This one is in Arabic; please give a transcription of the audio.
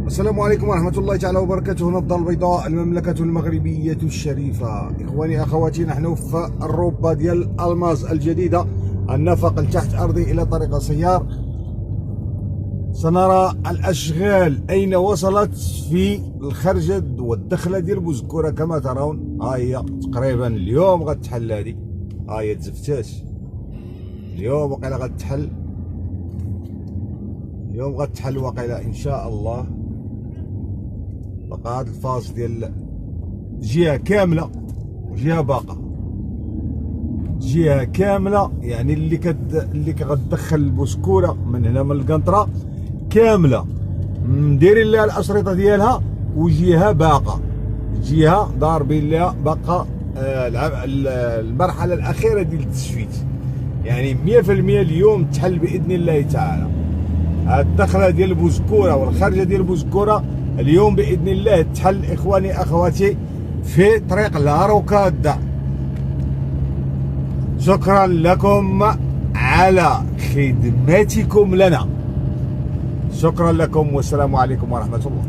السلام عليكم ورحمة الله تعالى وبركاته. هنا الدار البيضاء، المملكة المغربية الشريفة. إخواني أخواتي، نحن في الروبة ديال الماز الجديدة، النفق التحت أرضي إلى طريق سيار. سنرى الأشغال أين وصلت في الخرجة والدخلة ديال بوزكورة كما ترون. ها هي تقريبا اليوم غتحل هذه، ها هي تزفتات اليوم وقيلا غتحل، اليوم غتحل وقيلا إن شاء الله. بقى هاد الفاز ديال جهة كاملة وجهة باقة، جهة كاملة يعني اللي كتدخل البوسكورة من هنا من القنطرة كاملة مديرين لها الأشرطة ديالها، وجهة باقة، جهة ضاربين لها باقة المرحلة الأخيرة ديال التشفيت، يعني 100% اليوم تحل بإذن الله تعالى. هاد الدخلة ديال بوزكورة والخارجة ديال بوزكورة اليوم بإذن الله تحل إخواني أخواتي في طريق الهاروكاد. شكرا لكم على خدمتكم لنا، شكرا لكم والسلام عليكم ورحمة الله.